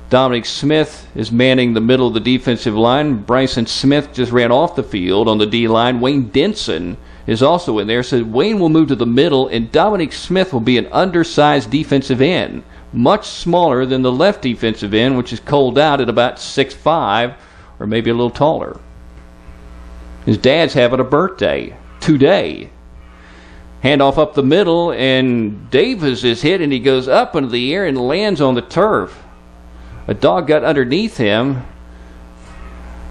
Dominic Smith is manning the middle of the defensive line. Bryson Smith just ran off the field on the D-line. Wayne Denson is also in there. So Wayne will move to the middle, and Dominic Smith will be an undersized defensive end, much smaller than the left defensive end, which is Cole out at about 6'5", or maybe a little taller. His dad's having a birthday today. Handoff up the middle, and Davis is hit, and he goes up into the air and lands on the turf. A dog got underneath him.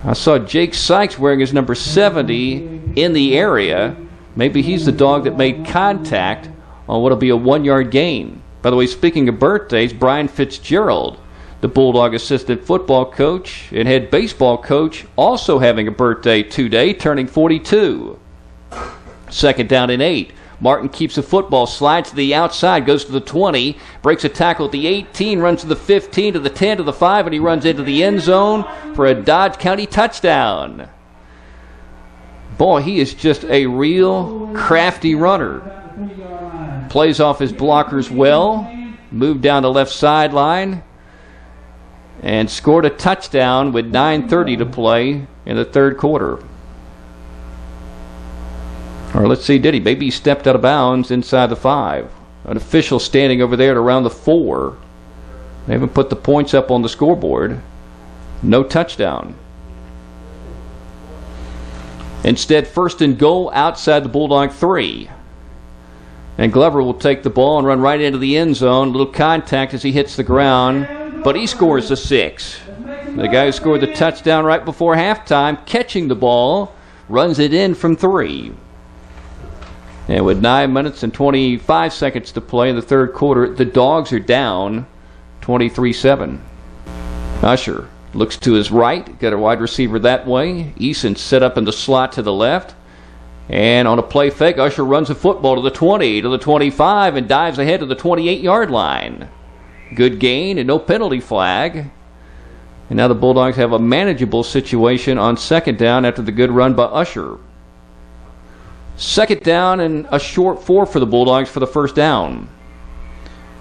I saw Jake Sykes wearing his number 70 in the area. Maybe he's the dog that made contact on what will be a 1-yard gain. By the way, speaking of birthdays, Brian Fitzgerald, the Bulldog assistant football coach and head baseball coach, also having a birthday today, turning 42. 2nd down and 8. Martin keeps the football, slides to the outside, goes to the 20, breaks a tackle at the 18, runs to the 15, to the 10, to the 5, and he runs into the end zone for a Dodge County touchdown. Boy, he is just a real crafty runner. Plays off his blockers well, moved down the left sideline, and scored a touchdown with 9:30 to play in the third quarter. Or let's see, did he? Maybe he stepped out of bounds inside the 5. An official standing over there at around the 4. They haven't put the points up on the scoreboard. No touchdown. Instead, 1st and goal outside the Bulldog 3. And Glover will take the ball and run right into the end zone. A little contact as he hits the ground, but he scores the 6. The guy who scored the touchdown right before halftime, catching the ball, runs it in from 3. And with 9 minutes and 25 seconds to play in the third quarter, the Dogs are down 23-7. Usher looks to his right, got a wide receiver that way. Eason set up in the slot to the left. And on a play fake, Usher runs the football to the 20, to the 25, and dives ahead to the 28-yard line. Good gain and no penalty flag. And now the Bulldogs have a manageable situation on 2nd down after the good run by Usher. 2nd down and a short 4 for the Bulldogs for the 1st down.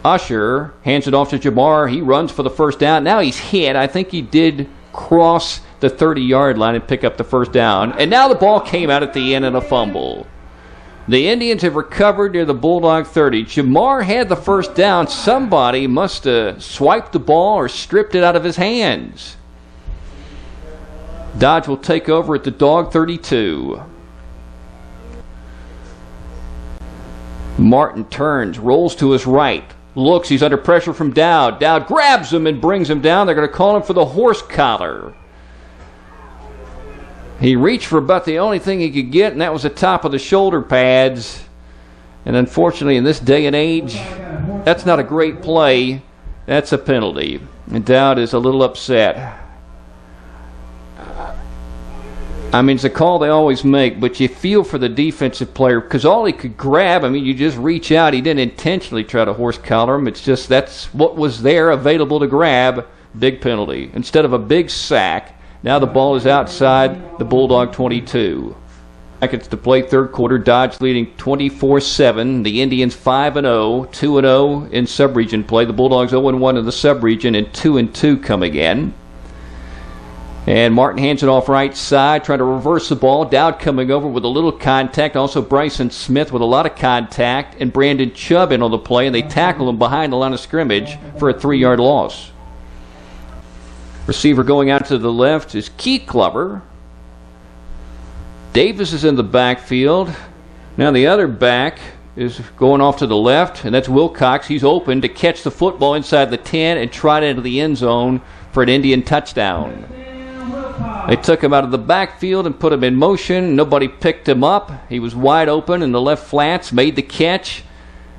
Usher hands it off to Jamar. He runs for the 1st down. Now he's hit. I think he did cross the 30-yard line and pick up the 1st down. And now the ball came out at the end in a fumble. The Indians have recovered near the Bulldog 30. Jamar had the 1st down. Somebody must have swiped the ball or stripped it out of his hands. Dodge will take over at the Dog 32. Martin turns, rolls to his right, looks, he's under pressure from Dowd. Dowd grabs him and brings him down. They're going to call him for the horse collar. He reached for about the only thing he could get, and that was the top of the shoulder pads. And unfortunately, in this day and age, that's not a great play. That's a penalty. And Dowd is a little upset. I mean, it's a call they always make, but you feel for the defensive player because all he could grab, I mean, you just reach out. He didn't intentionally try to horse collar him. It's just that's what was there available to grab. Big penalty. Instead of a big sack, now the ball is outside the Bulldog 22. Seconds to play third quarter. Dodge leading 24-7. The Indians 5-0, 2-0 in sub-region play. The Bulldogs 0-1 in the sub-region and 2-2 coming in. And Martin hands it off right side, trying to reverse the ball. Dowd coming over with a little contact. Also Bryson Smith with a lot of contact. And Brandon Chubb in on the play, and they tackle him behind the line of scrimmage for a 3-yard loss. Receiver going out to the left is Keith Glover. Davis is in the backfield. Now the other back is going off to the left, and that's Wilcox. He's open to catch the football inside the 10 and trot into the end zone for an Indian touchdown. They took him out of the backfield and put him in motion. Nobody picked him up. He was wide open in the left flats, made the catch,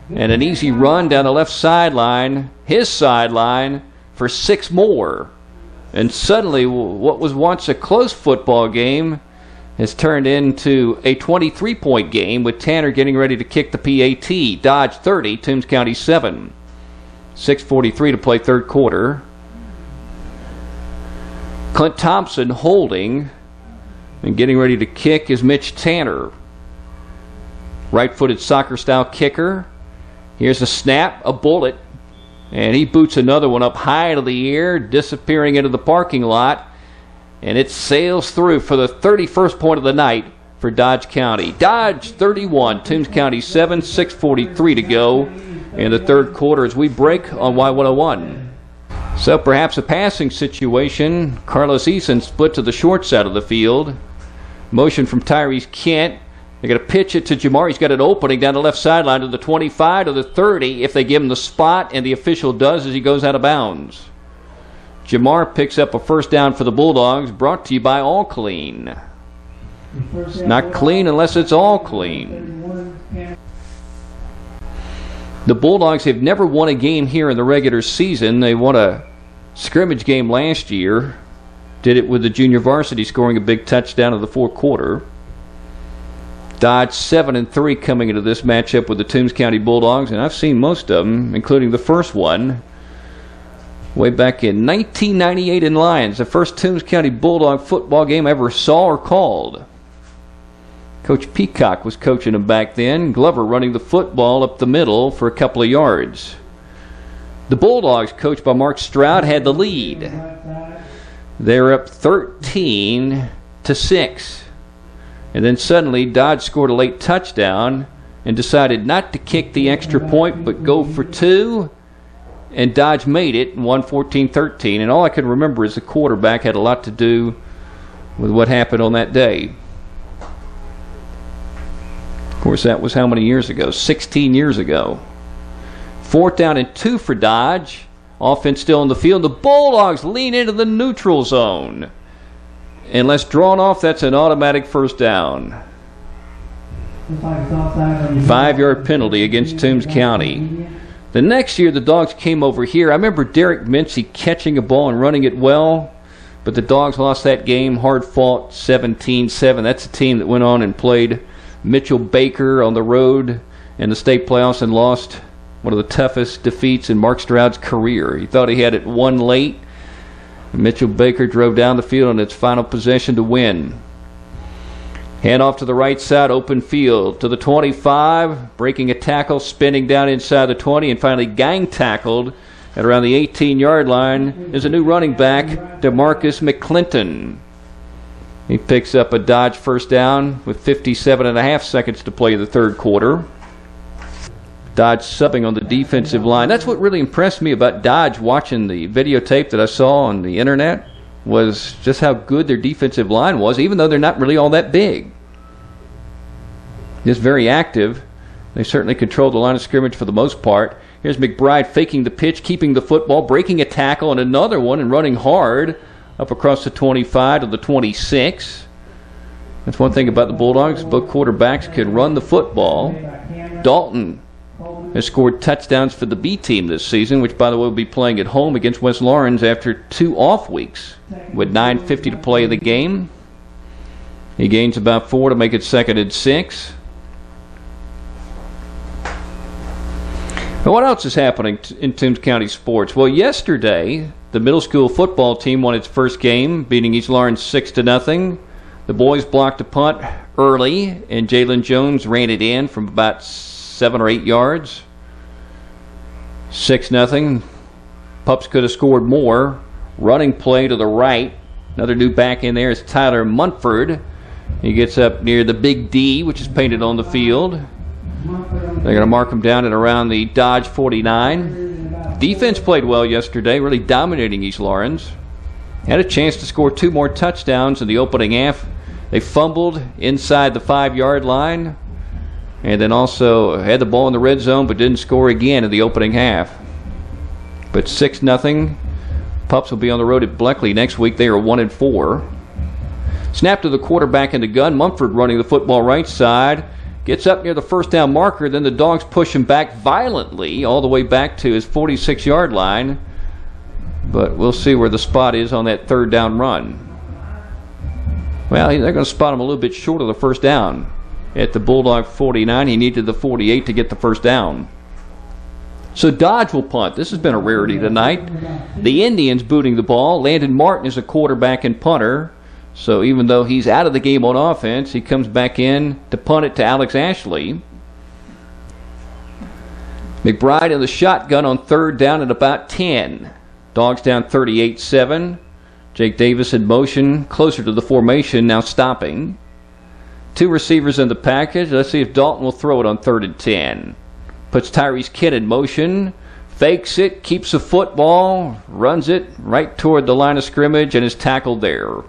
and an easy run down the left sideline, his sideline, for 6 more. And suddenly, what was once a close football game has turned into a 23-point game with Tanner getting ready to kick the PAT. Dodge 30, Toombs County 7. 6:43 to play third quarter. Clint Thompson holding, and getting ready to kick is Mitch Tanner. Right-footed soccer-style kicker. Here's a snap, a bullet, And he boots another one up high into the air, disappearing into the parking lot. And it sails through for the 31st point of the night for Dodge County. Dodge 31, Toombs County 7, 6:43 to go in the third quarter as we break on Y101. So perhaps a passing situation. Carlos Eason split to the short side of the field. Motion from Tyrese Kent. They're going to pitch it to Jamar. He's got an opening down the left sideline to the 25, to the 30, if they give him the spot, and the official does as he goes out of bounds. Jamar picks up a first down for the Bulldogs, brought to you by All Clean. It's not clean unless it's all clean. The Bulldogs have never won a game here in the regular season. They won a scrimmage game last year. Did it with the junior varsity scoring a big touchdown in the fourth quarter. Dodge 7-3 coming into this matchup with the Toombs County Bulldogs, and I've seen most of them, including the first one way back in 1998 in Lyons, the first Toombs County Bulldog football game I ever saw or called. Coach Peacock was coaching them back then. Glover running the football up the middle for a couple of yards. The Bulldogs, coached by Mark Stroud, had the lead. They're up 13-6. And then suddenly Dodge scored a late touchdown and decided not to kick the extra point but go for two. And Dodge made it and won 14-13. And all I can remember is the quarterback had a lot to do with what happened on that day. Of course, that was how many years ago? 16 years ago. 4th down and 2 for Dodge. Offense still in the field. The Bulldogs lean into the neutral zone. Unless drawn off, that's an automatic first down. 5-yard penalty against Toombs County. The next year, the Dogs came over here. I remember Derek Mincy catching a ball and running it well, but the Dogs lost that game, hard-fought, 17-7. That's a team that went on and played Mitchell Baker on the road in the state playoffs and lost one of the toughest defeats in Mark Stroud's career. He thought he had it won late. Mitchell Baker drove down the field on its final possession to win. Hand off to the right side, open field to the 25, breaking a tackle, spinning down inside the 20, and finally gang tackled at around the 18-yard line is a new running back, DeMarcus McClinton. He picks up a Dodge first down with 57.5 seconds to play in the third quarter. Dodge subbing on the defensive line. That's what really impressed me about Dodge watching the videotape that I saw on the internet, was just how good their defensive line was, even though they're not really all that big. Just very active. They certainly controlled the line of scrimmage for the most part. Here's McBride faking the pitch, keeping the football, breaking a tackle, and another one, and running hard up across the 25 to the 26. That's one thing about the Bulldogs. Both quarterbacks can run the football. Dalton has scored touchdowns for the B team this season, which, by the way, will be playing at home against West Lawrence after 2 off weeks with 9:50 to play the game. He gains about 4 to make it 2nd and 6. And what else is happening in Toombs County sports? Well, yesterday, the middle school football team won its first game, beating East Lawrence 6-0. The boys blocked a punt early, and Jalen Jones ran it in from about 7 or 8 yards. 6-0. Pups could have scored more. Running play to the right. Another new back in there is Tyler Munford. He gets up near the big D, which is painted on the field. They're going to mark him down at around the Dodge 49. Defense played well yesterday, really dominating East Lawrence. Had a chance to score 2 more touchdowns in the opening half. They fumbled inside the 5-yard line, and then also had the ball in the red zone but didn't score again in the opening half. But 6-0. Pups will be on the road at Bleckley next week. They are 1-4. Snap to the quarterback in the gun. Mumford running the football right side. Gets up near the first down marker. Then the Dogs push him back violently all the way back to his 46-yard line. But we'll see where the spot is on that 3rd down run. Well, they're going to spot him a little bit short of the first down. At the Bulldog 49, he needed the 48 to get the first down. So Dodge will punt. This has been a rarity tonight. The Indians booting the ball. Landon Martin is a quarterback and punter. So even though he's out of the game on offense, he comes back in to punt it to Alex Ashley. McBride in the shotgun on third down at about 10. Dogs down 38-7. Jake Davis in motion closer to the formation, now stopping. 2 receivers in the package. Let's see if Dalton will throw it on 3rd and 10. Puts Tyrese Kidd in motion. Fakes it, keeps the football, runs it right toward the line of scrimmage, and is tackled there.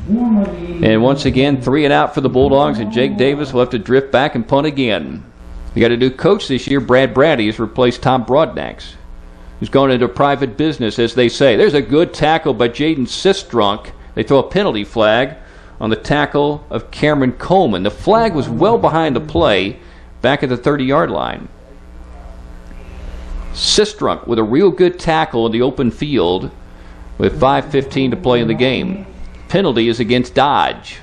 And once again, 3 and out for the Bulldogs, and Jake Davis will have to drift back and punt again. We got a new coach this year. Brad Brady has replaced Tom Broadnax, who's gone into private business, as they say. There's a good tackle by Jaden Sistrunk. They throw a penalty flag on the tackle of Cameron Coleman. The flag was well behind the play back at the 30-yard line. Sistrunk with a real good tackle in the open field with 5:15 to play in the game. Penalty is against Dodge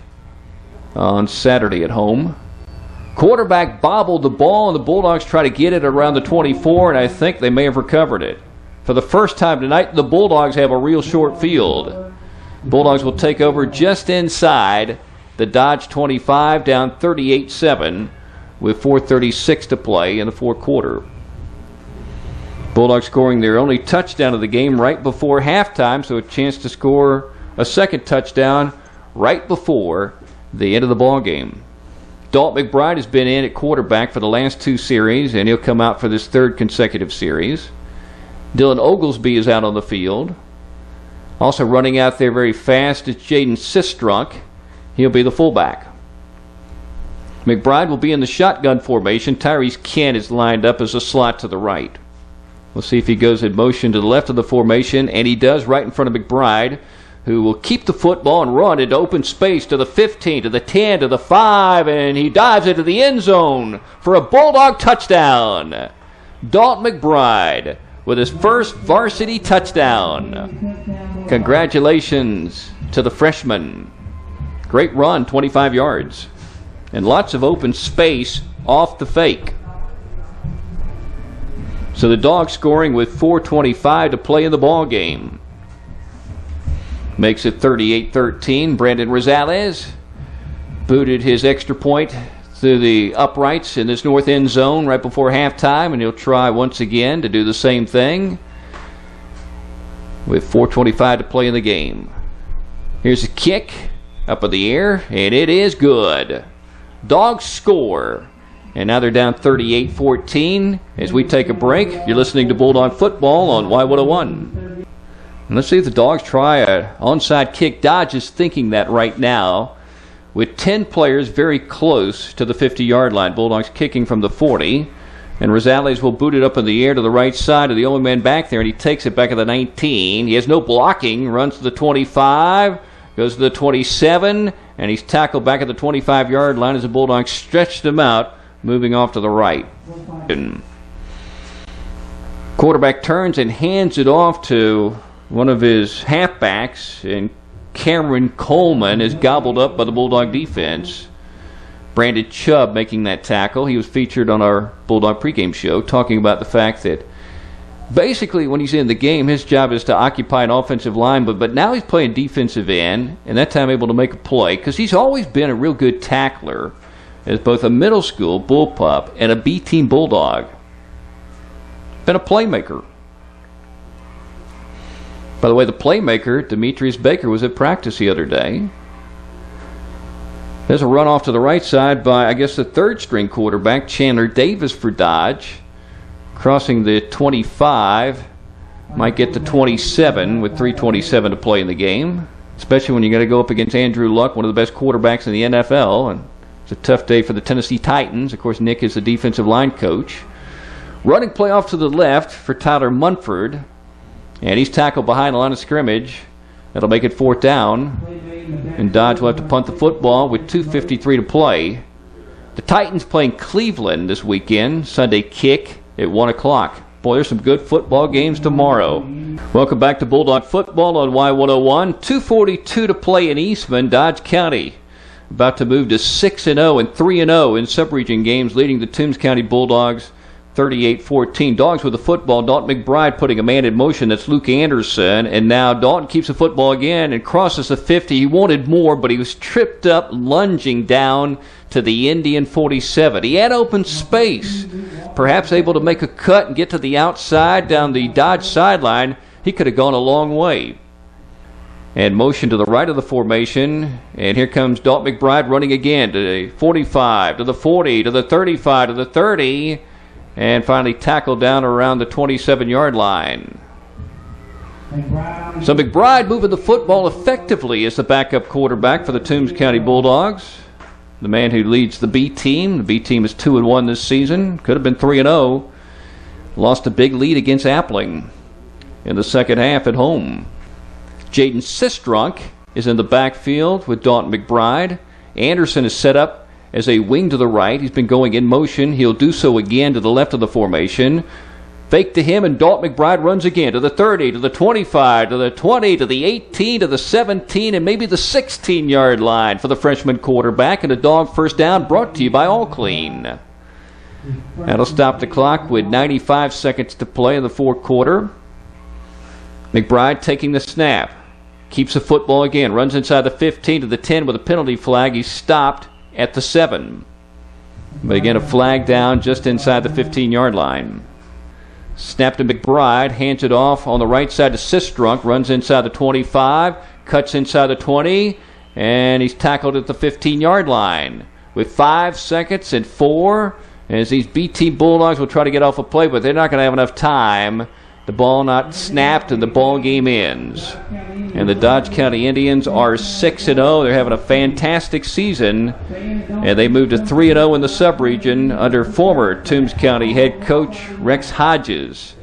on Saturday at home. Quarterback bobbled the ball, and the Bulldogs try to get it around the 24, and I think they may have recovered it. For the first time tonight, the Bulldogs have a real short field. Bulldogs will take over just inside the Dodge 25, down 38-7 with 4:36 to play in the fourth quarter. Bulldogs scoring their only touchdown of the game right before halftime, so a chance to score a second touchdown right before the end of the ball game. Dalton McBride has been in at quarterback for the last 2 series, and he'll come out for this 3rd consecutive series. Dylan Oglesby is out on the field. Also running out there very fast is Jaden Sistrunk. He'll be the fullback. McBride will be in the shotgun formation. Tyrese Kent is lined up as a slot to the right. We'll see if he goes in motion to the left of the formation, and he does right in front of McBride, who will keep the football and run into open space to the 15, to the 10, to the 5, and he dives into the end zone for a Bulldog touchdown. Dalton McBride with his first varsity touchdown. Congratulations to the freshman. Great run, 25 yards. And lots of open space off the fake. So the Dogs scoring with 4:25 to play in the ball game. Makes it 38-13. Brandon Rosales booted his extra point through the uprights in this north end zone right before halftime, and he'll try once again to do the same thing with 4:25 to play in the game. Here's a kick up in the air, and it is good. Dogs score. And now they're down 38-14 as we take a break. You're listening to Bulldog Football on Y101. And let's see if the Dogs try an onside kick. Dodge is thinking that right now with 10 players very close to the 50-yard line. Bulldogs kicking from the 40. And Rosales will boot it up in the air to the right side of the only man back there, and he takes it back at the 19. He has no blocking, runs to the 25, goes to the 27, and he's tackled back at the 25-yard line as the Bulldogs stretched him out, moving off to the right. Quarterback turns and hands it off to one of his halfbacks, and Cameron Coleman is gobbled up by the Bulldog defense. Brandon Chubb making that tackle. He was featured on our Bulldog pregame show talking about the fact that basically when he's in the game, his job is to occupy an offensive line, but now he's playing defensive end, and that time able to make a play because he's always been a real good tackler as both a middle school bullpup and a B-team Bulldog. Been a playmaker. By the way, the playmaker, Demetrius Baker, was at practice the other day. There's a run off to the right side by, I guess, the third-string quarterback, Chandler Davis for Dodge. Crossing the 25, might get to 27 with 3:27 to play in the game, especially when you got to go up against Andrew Luck, one of the best quarterbacks in the NFL, and it's a tough day for the Tennessee Titans. Of course, Nick is the defensive line coach. Running play off to the left for Tyler Munford, and he's tackled behind the line of scrimmage. That'll make it 4th down, and Dodge will have to punt the football with 2:53 to play. The Titans playing Cleveland this weekend, Sunday kick at 1 o'clock. Boy, there's some good football games tomorrow. Welcome back to Bulldog Football on Y101. 2:42 to play in Eastman, Dodge County. About to move to 6-0 and 3-0 in sub-region games, leading the Toombs County Bulldogs 38-14. Dogs with the football. Dalton McBride putting a man in motion. That's Luke Anderson. And now Dalton keeps the football again and crosses the 50. He wanted more, but he was tripped up, lunging down to the Indian 47. He had open space. perhaps able to make a cut and get to the outside down the Dodge sideline, he could have gone a long way. And motion to the right of the formation. And here comes Dalton McBride running again to the 45, to the 40, to the 35, to the 30. And finally tackled down around the 27-yard line. So McBride moving the football effectively as the backup quarterback for the Toombs County Bulldogs. The man who leads the B team. The B team is 2-1 this season. Could have been 3-0. Lost a big lead against Appling in the second half at home. Jaden Sistrunk is in the backfield with Dalton McBride. Anderson is set up as a wing to the right. He's been going in motion. He'll do so again to the left of the formation. Fake to him, and Dalton McBride runs again to the 30, to the 25, to the 20, to the 18, to the 17, and maybe the 16-yard line for the freshman quarterback. And a Dog first down brought to you by All Clean. That'll stop the clock with 95 seconds to play in the fourth quarter. McBride taking the snap. Keeps the football again. Runs inside the 15 to the 10 with a penalty flag. He's stopped at the 7. But again, a flag down just inside the 15-yard line. Snap to McBride. Hands it off on the right side to Sistrunk. Runs inside the 25. Cuts inside the 20. And he's tackled at the 15-yard line. With 5 seconds and 4. As these BT Bulldogs will try to get off a play, but they're not going to have enough time. The ball not snapped, and the ball game ends. And the Dodge County Indians are 6-0. They're having a fantastic season, and they moved to 3-0 in the sub-region under former Toombs County head coach Rex Hodges.